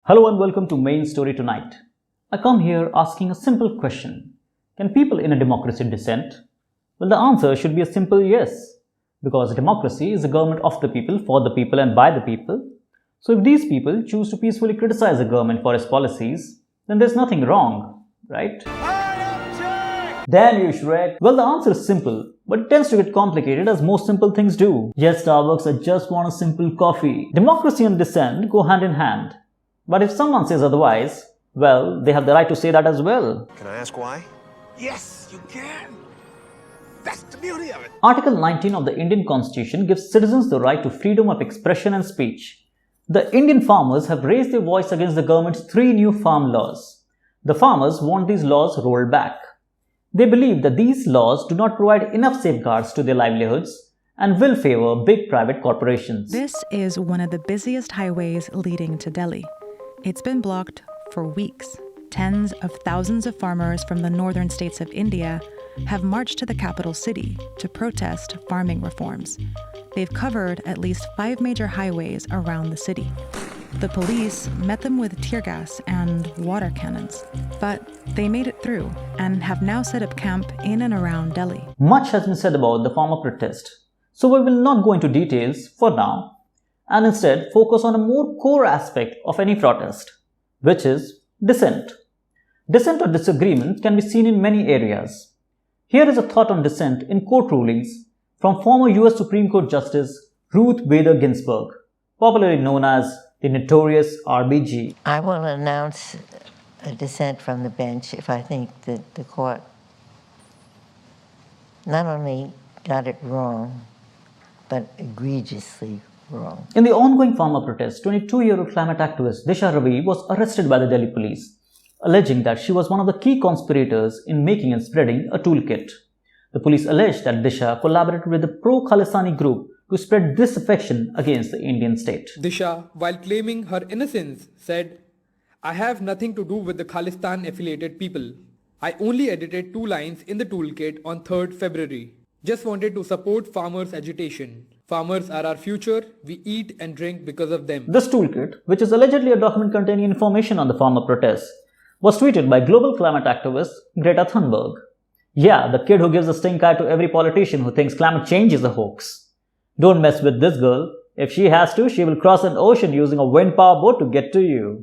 Hello and welcome to Main Story Tonight. I come here asking a simple question. Can people in a democracy dissent? Well, the answer should be a simple yes. Because democracy is a government of the people, for the people and by the people. So if these people choose to peacefully criticize the government for its policies, then there's nothing wrong, right? Damn you, Shrek! Well, the answer is simple, but it tends to get complicated as most simple things do. Yes, Starbucks, I just want a simple coffee. Democracy and dissent go hand in hand. But if someone says otherwise, well, they have the right to say that as well. Can I ask why? Yes, you can. That's the beauty of it. Article 19 of the Indian Constitution gives citizens the right to freedom of expression and speech. The Indian farmers have raised their voice against the government's 3 new farm laws. The farmers want these laws rolled back. They believe that these laws do not provide enough safeguards to their livelihoods and will favor big private corporations. This is one of the busiest highways leading to Delhi. It's been blocked for weeks. Tens of thousands of farmers from the northern states of India have marched to the capital city to protest farming reforms. They've covered at least 5 major highways around the city. The police met them with tear gas and water cannons, but they made it through and have now set up camp in and around Delhi. Much has been said about the farmer protest, so we will not go into details for now, and instead focus on a more core aspect of any protest, which is dissent. Dissent or disagreement can be seen in many areas. Here is a thought on dissent in court rulings from former US Supreme Court Justice Ruth Bader Ginsburg, popularly known as the notorious RBG. I will announce a dissent from the bench if I think that the court not only got it wrong, but egregiously wrong. In the ongoing farmer protest, 22-year-old climate activist Disha Ravi was arrested by the Delhi police, alleging that she was one of the key conspirators in making and spreading a toolkit. The police alleged that Disha collaborated with the pro-Khalistani group to spread disaffection against the Indian state. Disha, while claiming her innocence, said, "I have nothing to do with the Khalistan-affiliated people. I only edited 2 lines in the toolkit on 3rd February. Just wanted to support farmers' agitation. Farmers are our future. We eat and drink because of them." This toolkit, which is allegedly a document containing information on the farmer protests, was tweeted by global climate activist Greta Thunberg. Yeah, the kid who gives a stink eye to every politician who thinks climate change is a hoax. Don't mess with this girl. If she has to, she will cross an ocean using a wind power boat to get to you.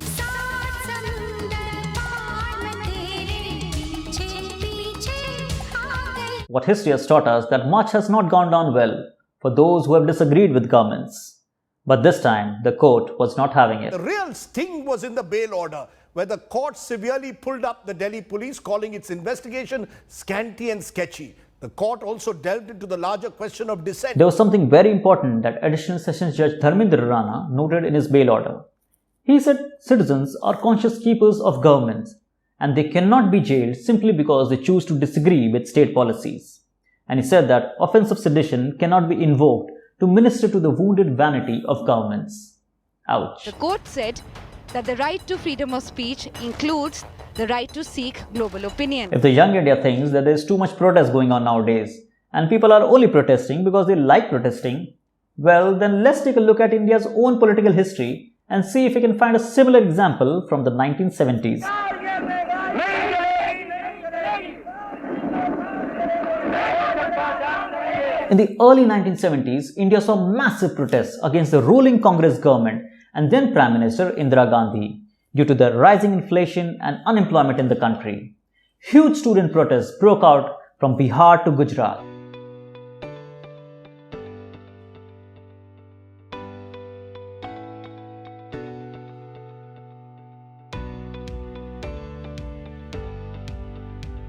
What history has taught us that much has not gone down well for those who have disagreed with governments. But this time, the court was not having it. The real sting was in the bail order, where the court severely pulled up the Delhi police, calling its investigation scanty and sketchy. The court also delved into the larger question of dissent. There was something very important that Additional Sessions Judge Dharmendra Rana noted in his bail order. He said citizens are conscious keepers of governments, and they cannot be jailed simply because they choose to disagree with state policies. And he said that offensive sedition cannot be invoked to minister to the wounded vanity of governments. Ouch. The court said that the right to freedom of speech includes the right to seek global opinion. If the young India thinks that there is too much protest going on nowadays, and people are only protesting because they like protesting, well, then let's take a look at India's own political history and see if we can find a similar example from the 1970s. In the early 1970s, India saw massive protests against the ruling Congress government and then Prime Minister Indira Gandhi due to the rising inflation and unemployment in the country. Huge student protests broke out from Bihar to Gujarat.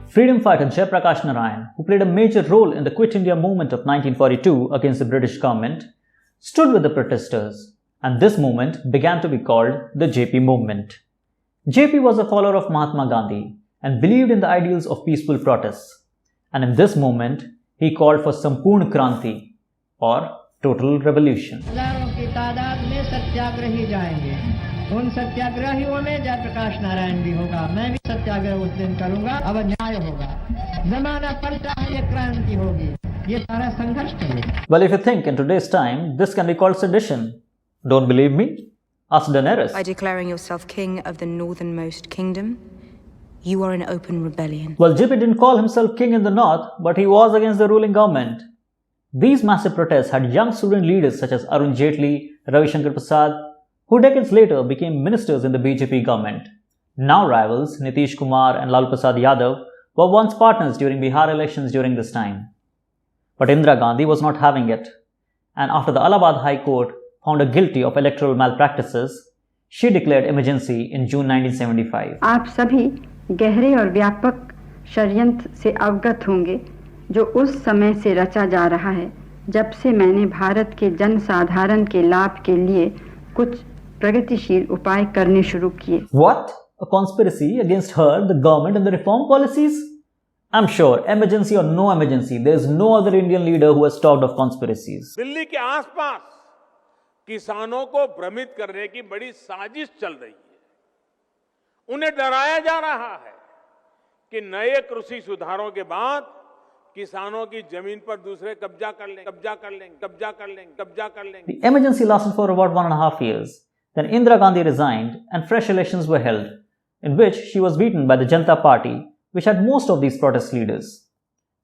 Freedom fighter Jayaprakash Narayan, who played a major role in the Quit India movement of 1942 against the British government, stood with the protesters, and this movement began to be called the JP movement. JP was a follower of Mahatma Gandhi and believed in the ideals of peaceful protests, and in this movement, he called for Sampurna Kranti, or total revolution. उन सत्याग्रहियों में जयप्रकाश नारायण भी होगा, मैं भी सत्याग्रह उस दिन करूंगा, अब न्याय होगा, जमाना पलटा है, ये क्रांति होगी, ये सारा संघर्ष करेगा. Well, if you think in today's time, this can be called sedition. Don't believe me? asked Daenerys. By declaring yourself king of the northernmost kingdom, you are in open rebellion. Well, JP didn't call himself king in the north, but he was against the ruling government. These massive protests had young student leaders such as Arun Jaitley, Ravi Shankar Prasad, who decades later became ministers in the BJP government. Now rivals Nitish Kumar and Lalu Prasad Yadav were once partners during Bihar elections during this time. But Indira Gandhi was not having it, and after the Allahabad High Court found her guilty of electoral malpractices, she declared emergency in June 1975. आप सभी गहरे और व्यापक षड्यंत्र से अवगत होंगे जो उस समय से रचा जा रहा है जब से मैंने भारत के जनसाधारण के लाभ के लिए कुछ प्रगतिशील उपाय करने शुरू किए. What? A conspiracy against her, the government and the reform policies? I'm sure, emergency or no emergency, there is no other Indian leader who has talked of conspiracies. Delhi के आसपास किसानों को भ्रमित करने की बड़ी साजिश चल रही है. उन्हें डराया जा रहा है कि नए कृषि सुधारों के बाद किसानों की जमीन पर दूसरे कब्जा कर लेंगे. The emergency lasted for about 1.5 years. Then Indira Gandhi resigned and fresh elections were held, in which she was beaten by the Janata Party, which had most of these protest leaders.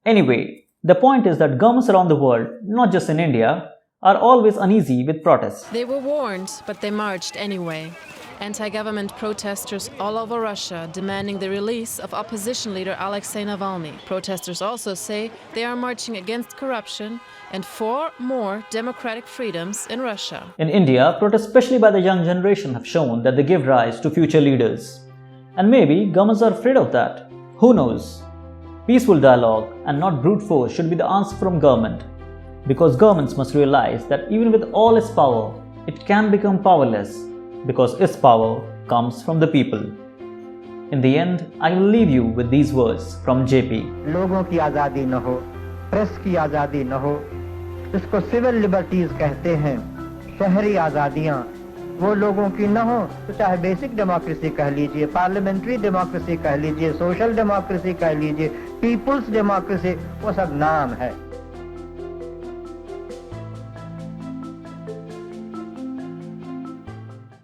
Anyway, the point is that governments around the world, not just in India, are always uneasy with protests. They were warned, but they marched anyway. Anti-government protesters all over Russia demanding the release of opposition leader Alexei Navalny. Protesters also say they are marching against corruption and for more democratic freedoms in Russia. In India, protests, especially by the young generation, have shown that they give rise to future leaders. And maybe governments are afraid of that. Who knows? Peaceful dialogue and not brute force should be the answer from government. Because governments must realize that even with all its power, it can become powerless. Because its power comes from the people. In the end, I will leave you with these words from JP. लोगों की आज़ादी न हो, press की आज़ादी न हो, इसको सिविल लिबर्टीज कहते हैं. शहरी आज़ादियाँ वो लोगों की न हो तो चाहे बेसिक डेमोक्रेसी कह लीजिए, पार्लियामेंट्री डेमोक्रेसी कह लीजिए, सोशल डेमोक्रेसी कह लीजिए, पीपुल्स डेमोक्रेसी, वो सब नाम है.